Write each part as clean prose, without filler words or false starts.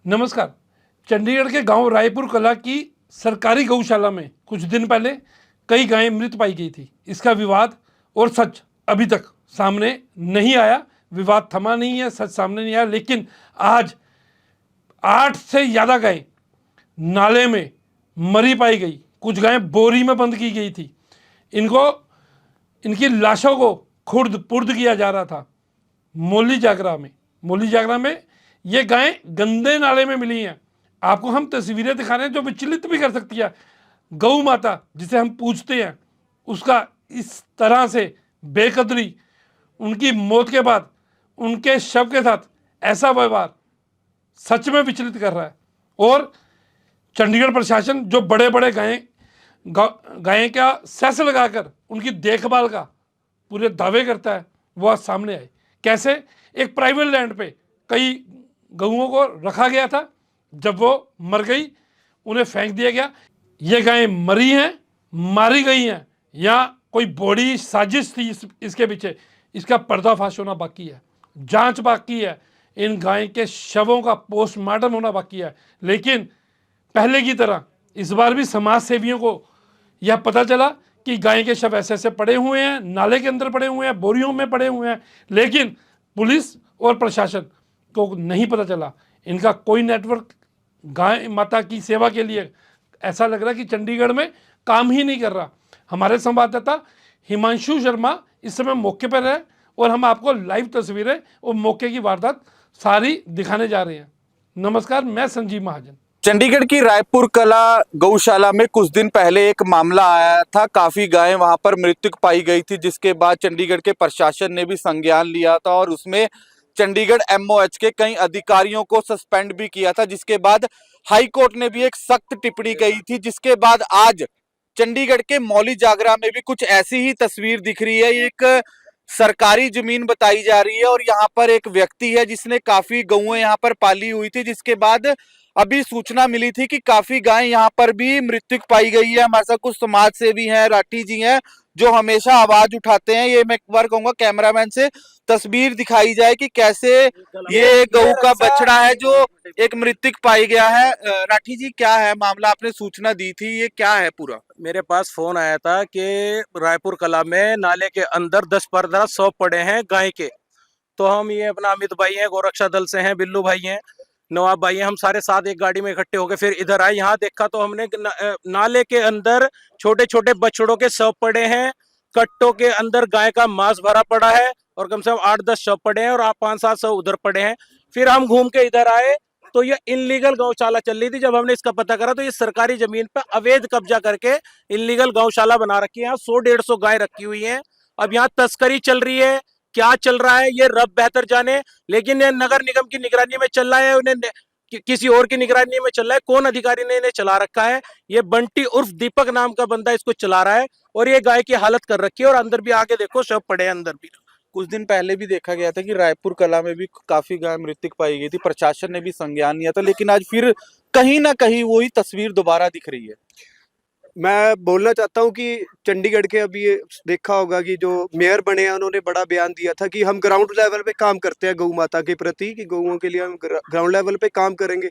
नमस्कार। चंडीगढ़ के गांव रायपुर कला की सरकारी गौशाला में कुछ दिन पहले कई गायें मृत पाई गई थी। इसका विवाद और सच अभी तक सामने नहीं आया। विवाद थमा नहीं है, सच सामने नहीं आया। लेकिन आज 8 से ज़्यादा गायें नाले में मरी पाई गई। कुछ गायें बोरी में बंद की गई थी। इनकी लाशों को खुर्द पुर्द किया जा रहा था। मौली जागरा में ये गायें गंदे नाले में मिली हैं। आपको हम तस्वीरें दिखा रहे हैं जो विचलित भी कर सकती है। गौ माता जिसे हम पूजते हैं, उसका इस तरह से बेकदरी, उनकी मौत के बाद उनके शव के साथ ऐसा व्यवहार सच में विचलित कर रहा है। और चंडीगढ़ प्रशासन जो बड़े बड़े गायें का सेस लगाकर उनकी देखभाल का पूरे दावे करता है, वो आज सामने आए। कैसे एक प्राइवेट लैंड पे कई गऊओं को रखा गया था, जब वो मर गई उन्हें फेंक दिया गया। ये गायें मरी हैं, मारी गई हैं, या कोई बड़ी साजिश थी इसके पीछे, इसका पर्दाफाश होना बाकी है। जांच बाकी है, इन गाय के शवों का पोस्टमार्टम होना बाकी है। लेकिन पहले की तरह इस बार भी समाज सेवियों को यह पता चला कि गाय के शव ऐसे ऐसे पड़े हुए हैं, नाले के अंदर पड़े हुए हैं, बोरियों में पड़े हुए हैं। लेकिन पुलिस और प्रशासन को नहीं पता चला। इनका कोई नेटवर्क गाय माता की सेवा के लिए ऐसा लग रहा है कि चंडीगढ़ में काम ही नहीं कर रहा। हमारे संवाददाता हिमांशु शर्मा इस समय मौके पर है और हम आपको लाइव तस्वीरें और मौके की वारदात सारी दिखाने जा रहे हैं। नमस्कार, मैं संजीव महाजन। चंडीगढ़ की रायपुर कला गौशाला में कुछ दिन पहले एक मामला आया था। काफी गायें वहां पर मृतक पाई गई थी, जिसके बाद चंडीगढ़ के प्रशासन ने भी संज्ञान लिया था और उसमें चंडीगढ़ एमओएच के कई अधिकारियों को सस्पेंड भी किया था, जिसके बाद हाई कोर्ट ने भी एक सख्त टिप्पणी कही थी। जिसके बाद आज चंडीगढ़ के मौली जागरा में भी कुछ ऐसी ही तस्वीर दिख रही है। एक सरकारी जमीन बताई जा रही है और यहाँ पर एक व्यक्ति है जिसने काफी गौएं यहाँ पर पाली हुई थी, जिसके बाद अभी सूचना मिली थी कि काफी गायें यहाँ पर भी मृतक पाई गई है। हमारे साथ कुछ समाज सेवी हैं, राठी जी हैं, जो हमेशा आवाज उठाते हैं। ये मैं एक बार कहूंगा कैमरामैन से तस्वीर दिखाई जाए कि कैसे ये गऊ का बछड़ा है जो एक मृतक पाई गया है। राठी जी, क्या है मामला? आपने सूचना दी थी, ये क्या है पूरा? मेरे पास फोन आया था कि रायपुर कला में नाले के अंदर 10-15 शव पड़े हैं गाय के। तो हम ये अपना अमित भाई हैं, गोरक्षा दल से हैं, बिल्लू भाई हैं, नवाब भाई हैं, हम सारे साथ एक गाड़ी में इकट्ठे होकर फिर इधर आए। यहाँ देखा तो हमने नाले के अंदर छोटे छोटे बछड़ों के शव पड़े हैं, कट्टों के अंदर गाय का मांस भरा पड़ा है और कम से कम 8-10 शव पड़े हैं और 5-7 शव उधर पड़े हैं। फिर हम घूम के इधर आए तो ये इनलीगल गौशाला चल रही थी। जब हमने इसका पता करा तो ये सरकारी जमीन पर अवैध कब्जा करके इनलीगल गौशाला बना रखी है। यहाँ 100-150 गाय रखी हुई है। अब यहाँ तस्करी चल रही है, क्या चल रहा है ये रब बेहतर जाने। लेकिन ये नगर निगम की निगरानी में चल रहा है, उन्हें किसी और की निगरानी में चल रहा है। कौन अधिकारी ने इन्हें चला रखा है? ये बंटी उर्फ दीपक नाम का बंदा इसको चला रहा है और ये गाय की हालत कर रखी है। और अंदर भी आके देखो शव पड़े हैं अंदर भी। कुछ दिन पहले भी देखा गया था कि रायपुर कला में भी काफी गाय मृतक पाई गई थी, प्रशासन ने भी संज्ञान लिया था, लेकिन आज फिर कहीं ना कहीं वही तस्वीर दोबारा दिख रही है। मैं बोलना चाहता हूं कि चंडीगढ़ के अभी ये देखा होगा कि जो मेयर बने हैं उन्होंने बड़ा बयान दिया था कि हम ग्राउंड लेवल पे काम करते हैं गौ माता के प्रति, कि गौओं के लिए हम ग्राउंड लेवल पे काम करेंगे।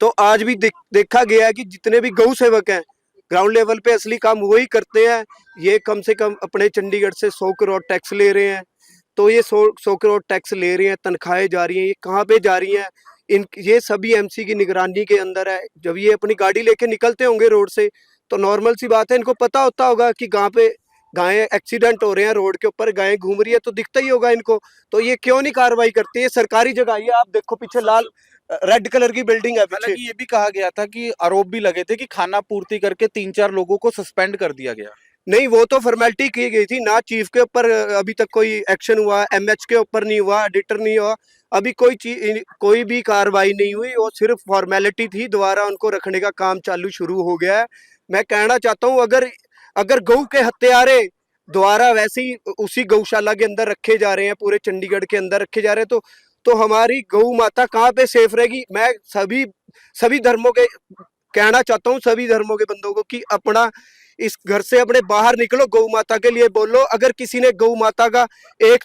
तो आज भी देखा गया है कि जितने भी गौ सेवक हैं ग्राउंड लेवल पे असली काम वही करते हैं। ये कम से कम अपने चंडीगढ़ से 100 करोड़ टैक्स ले रहे हैं। तो ये 100 करोड़ टैक्स ले रहे हैं, तनख्वाहें जा रही हैं, ये कहाँ पे जा रही हैं? ये सभी एमसी की निगरानी के अंदर है। जब ये अपनी गाड़ी लेके निकलते होंगे रोड से तो नॉर्मल सी बात है, इनको पता होता होगा कि गाँव पे गायें एक्सीडेंट हो रहे हैं, रोड के ऊपर गायें घूम रही है, तो दिखता ही होगा इनको। तो ये क्यों नहीं कार्रवाई करती है? सरकारी जगह ये आप देखो, पीछे लाल रेड कलर की बिल्डिंग है। हालांकि ये भी कहा गया था कि आरोप भी लगे थे कि खाना पूर्ति करके 3-4 लोगों को सस्पेंड कर दिया गया। नहीं, वो तो फॉर्मेलिटी की गई थी ना। चीफ के ऊपर अभी तक कोई एक्शन हुआ, एमएच के ऊपर नहीं हुआ, एडिटर नहीं हुआ, अभी कोई भी कार्रवाई नहीं हुई। वो सिर्फ फॉर्मेलिटी थी, दोबारा उनको रखने का काम चालू शुरू हो गया है। मैं कहना चाहता हूँ अगर गऊ के हत्यारे दोबारा वैसे ही उसी गौशाला के अंदर रखे जा रहे हैं, पूरे चंडीगढ़ के अंदर रखे जा रहे हैं, तो हमारी गौ माता कहाँ पे सेफ रहेगी? मैं सभी धर्मों के कहना चाहता हूँ, सभी धर्मों के बंदों को, कि अपना इस घर से अपने बाहर निकलो, गौ माता के लिए बोलो। अगर किसी ने गौ माता का एक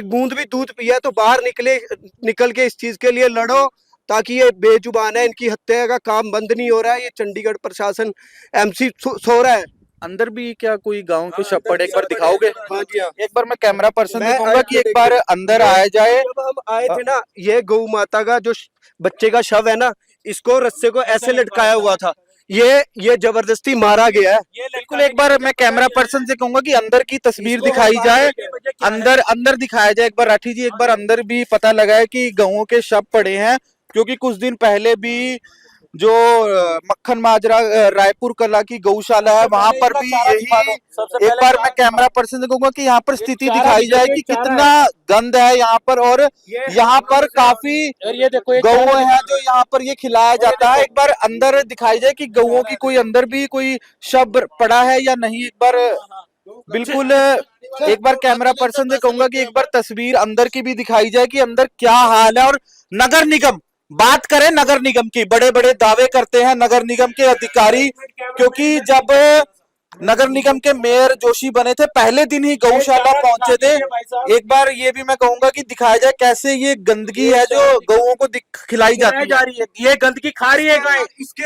बूंद भी दूध पिया तो बाहर निकल के इस चीज के लिए लड़ो, ताकि ये बेजुबान है, इनकी हत्या का काम बंद नहीं हो रहा है। ये चंडीगढ़ प्रशासन एमसी सो रहा है। अंदर भी क्या कोई गांव के शव पड़े, एक बार दिखाओगे? हाँ जी हाँ। एक बार मैं कैमरा पर्सन मैं से कहूंगा कि एक बार अंदर आया जाए। जब हम आए थे ना, ये गौ माता का जो बच्चे का शव है ना, इसको रस्से को ऐसे लटकाया हुआ था, ये जबरदस्ती मारा गया है। बिल्कुल, एक बार मैं कैमरा पर्सन से कहूंगा कि अंदर की तस्वीर दिखाई जाए, अंदर अंदर दिखाया जाए एक बार। राठी जी, एक बार अंदर भी पता लगा है कि गऊओं के शव पड़े हैं, क्योंकि कुछ दिन पहले भी जो मक्खन माजरा रायपुर कला की गौशाला है, वहां पर भी यही। एक बार मैं कैमरा पर्सन से कहूंगा कि यहाँ पर स्थिति दिखाई जाए कि कितना गंद है यहाँ पर, और यहाँ पर काफी ये देखो गऊ हैं जो यहाँ पर ये खिलाया जाता है। एक बार अंदर दिखाई जाए कि गऊओं की कोई अंदर भी कोई शव पड़ा है या नहीं। एक बार बिल्कुल, एक बार कैमरा पर्सन से कहूंगा कि एक बार तस्वीर अंदर की भी दिखाई जाए कि अंदर क्या हाल है। और नगर निगम, बात करें नगर निगम की, बड़े बड़े दावे करते हैं नगर निगम के अधिकारी, क्योंकि जब नगर निगम के मेयर जोशी बने थे, पहले दिन ही गौशाला पहुंचे थे। एक बार ये भी मैं कहूंगा कि दिखाया जाए कैसे ये गंदगी है जो गऊओं को खिलाई जाती जा रही है, ये गंदगी खा रही है गाय।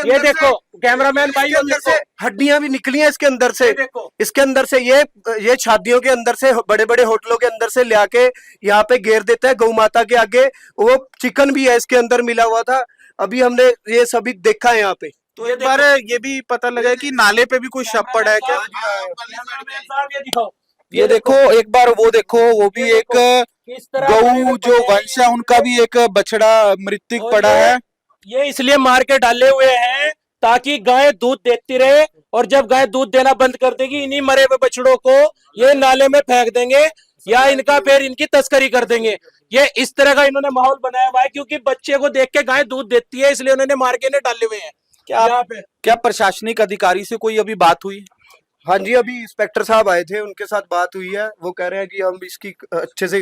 ये देखो कैमरामैन भाई, अंदर से हड्डियां भी निकली हैं इसके अंदर से। इसके अंदर से ये शादियों के अंदर से, बड़े बड़े होटलों के अंदर से ले आके यहाँ पे घेर देता है गौ माता के आगे। वो चिकन भी है इसके अंदर मिला हुआ था, अभी हमने ये सभी देखा है यहाँ पे। तो एक बार ये भी पता लगा है कि नाले पे भी कोई शव पड़ा है क्या? ये देखो, एक बार वो देखो, वो भी एक गऊ जो वंश है उनका भी एक बछड़ा मृत्यु पड़ा है। ये इसलिए मार के डाले हुए हैं ताकि गाय दूध देती रहे, और जब गाय दूध देना बंद कर देगी, इन्हीं मरे हुए बछड़ों को ये नाले में फेंक देंगे या इनका फिर इनकी तस्करी कर देंगे। ये इस तरह का इन्होंने माहौल बनाया हुआ है, क्योंकि बच्चे को देख के गाय दूध देती है, इसलिए उन्होंने मार के इन्हें डाले हुए हैं। क्या प्रशासनिक अधिकारी से कोई अभी बात हुई? हाँ जी, अभी इंस्पेक्टर साहब आए थे, उनके साथ बात हुई है। वो कह रहे हैं कि हम इसकी अच्छे से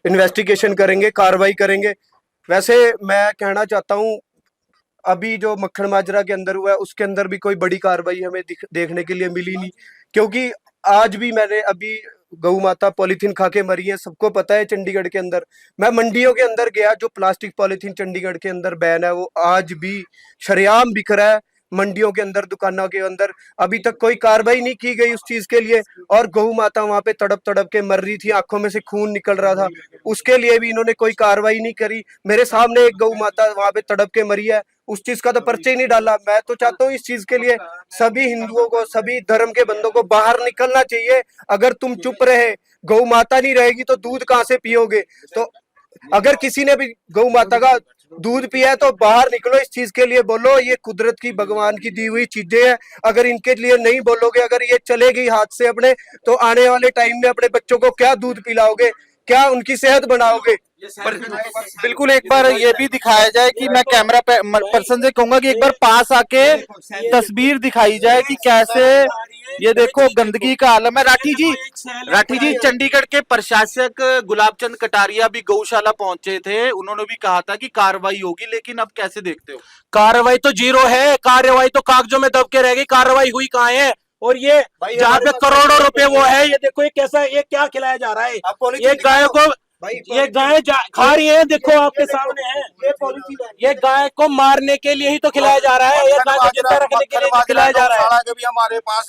इन्वेस्टिगेशन करेंगे, कार्रवाई करेंगे। वैसे मैं कहना चाहता हूँ, अभी जो मक्खन माजरा के अंदर हुआ है उसके अंदर भी कोई बड़ी कार्रवाई हमें देखने के लिए मिली नहीं, क्योंकि आज भी मैंने अभी गऊ माता पॉलीथीन खा के मरी है, सबको पता है। चंडीगढ़ के अंदर मैं मंडियों के अंदर गया, जो प्लास्टिक पॉलीथीन चंडीगढ़ के अंदर बैन है, वो आज भी शरेआम बिक रहा है मंडियों के अंदर, दुकानों के अंदर। अभी तक कोई कार्रवाई नहीं की गई उस चीज के लिए, और गऊ माता वहां पे तड़प तड़प के मर रही थी, आंखों में से खून निकल रहा था, उसके लिए भी इन्होंने कोई कार्रवाई नहीं करी। मेरे सामने एक गऊ माता वहां पे तड़प के मरी है, उस चीज का तो पर्चे ही नहीं डाला। मैं तो चाहता हूँ इस चीज के लिए सभी हिंदुओं को, सभी धर्म के बंदों को बाहर निकलना चाहिए। अगर तुम चुप रहे, गौ माता नहीं रहेगी तो दूध कहाँ से पियोगे? तो अगर किसी ने भी गौ माता का दूध पिया है तो बाहर निकलो, इस चीज के लिए बोलो। ये कुदरत की, भगवान की दी हुई चीजें हैं, अगर इनके लिए नहीं बोलोगे, अगर ये चले गई हाथ से अपने, तो आने वाले टाइम में अपने बच्चों को क्या दूध पिलाओगे, क्या उनकी सेहत बनाओगे? पर बिल्कुल, एक बार ये भी दिखाया जाए कि मैं कैमरा पर्सन से कहूंगा कि एक बार पास आके तस्वीर दिखाई जाए कि कैसे ये देखो गंदगी का आलम है। राठी जी, चंडीगढ़ के प्रशासक गुलाब चंद कटारिया भी गौशाला पहुंचे थे, उन्होंने भी कहा था कि कार्रवाई होगी, लेकिन अब कैसे देखते हो? कार्रवाई तो जीरो है, कार्रवाई तो कागजों में दब के रह गई, कार्रवाई हुई कहाँ है? और ये जहाँ पे करोड़ों रुपए वो है, ये देखो ये कैसा, ये क्या खिलाया जा रहा है? ये गायों को, ये गाय खा रही है, देखो आपके सामने है। ये गाय को मारने के लिए ही तो खिलाया जा रहा है, ये गाय को जिंदा रखने के लिए नहीं खिलाया जा रहा है। के भी हमारे पास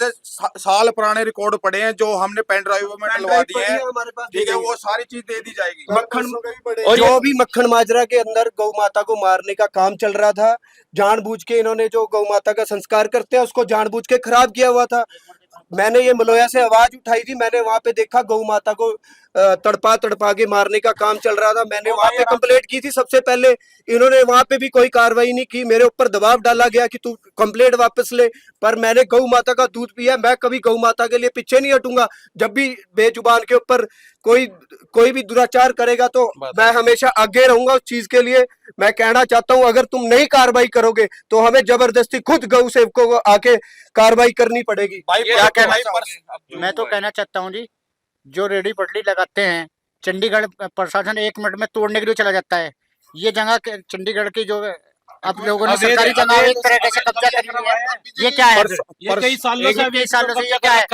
साल पुराने रिकॉर्ड पड़े हैं जो हमने पेन ड्राइव में डलवा दिए हैं, ठीक है, वो सारी चीज दे दी जाएगी। और जो भी मक्खन माजरा के अंदर गौ माता को मारने का काम चल रहा था, जानबूझ के इन्होंने जो गौ माता का संस्कार करते हैं उसको जानबूझ के खराब किया हुआ था। मैंने ये मलोया से आवाज उठाई थी, मैंने वहां पे देखा गौ माता को तड़पा तड़पा के मारने का काम चल रहा था। मैंने वहां पे कंप्लेंट की थी सबसे पहले, इन्होंने वहां पे भी कोई कार्रवाई नहीं की। मेरे ऊपर दबाव डाला गया कि तू कंप्लेंट वापस ले, पर मैंने गौ माता का दूध पिया, मैं कभी गौ माता के लिए पीछे नहीं हटूंगा। जब भी बेजुबान के ऊपर कोई भी दुराचार करेगा तो मैं हमेशा आगे रहूंगा उस चीज के लिए। मैं कहना चाहता हूं, अगर तुम नहीं कार्रवाई करोगे तो हमें जबरदस्ती खुद गौ सेवकों को आके कार्रवाई करनी पड़ेगी। क्या कहना? मैं तो कहना चाहता हूँ जी, जो रेडी पटरी लगाते हैं, चंडीगढ़ प्रशासन 1 मिनट में तोड़ने के लिए चला जाता है। ये जगह चंडीगढ़ की जो अब लोगों ने अवैध- सरकारी जगह अवैध- एक तरीके से कब्जा कर लिया है। ये क्या है फिर? ये कई सालों से कई सालों से ये क्या है?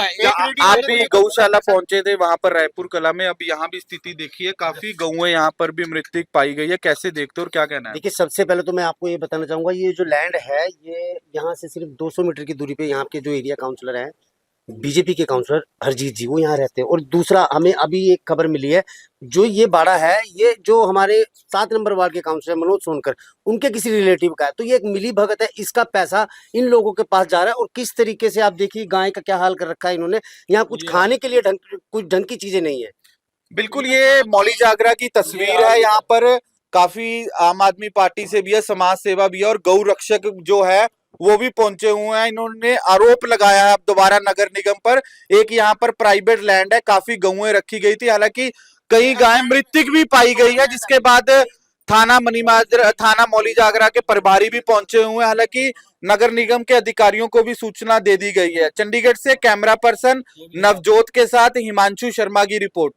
आप भी गौशाला पहुंचे थे वहां पर रायपुर कला में, अब यहाँ भी स्थिति देखिए, काफी गौएं यहाँ पर भी मृतक पाई गई है, कैसे देखते हो और क्या कहना है? देखिए, सबसे पहले तो मैं आपको ये बताना चाहूंगा, ये जो लैंड है ये यहाँ से सिर्फ 200 मीटर की दूरी पे यहाँ के जो एरिया काउंसलर हैं, बीजेपी के काउंसलर हरजीत जी, वो यहाँ रहते हैं। और दूसरा, हमें अभी एक खबर मिली है, जो ये बाड़ा है ये जो हमारे 7 नंबर वार्ड के काउंसलर मनोज सोनकर, उनके किसी रिलेटिव का है। तो ये एक मिली भगत है, इसका पैसा इन लोगों के पास जा रहा है। और किस तरीके से आप देखिए गाय का क्या हाल कर रखा है इन्होंने, यहाँ कुछ खाने के लिए कुछ ढंग की चीजें नहीं है। बिल्कुल, ये मौली जागरा की तस्वीर है। यहाँ पर काफी आम आदमी पार्टी से भी है, समाज सेवा भी है और गौ रक्षक जो है वो भी पहुंचे हुए हैं। इन्होंने आरोप लगाया है अब दोबारा नगर निगम पर, एक यहाँ पर प्राइवेट लैंड है, काफी गौएं रखी गई थी, हालांकि कई गाय मृतक भी पाई गई है, जिसके बाद थाना मौली जागरा के प्रभारी भी पहुंचे हुए हैं। हालांकि नगर निगम के अधिकारियों को भी सूचना दे दी गई है। चंडीगढ़ से कैमरा पर्सन नवजोत के साथ हिमांशु शर्मा की रिपोर्ट।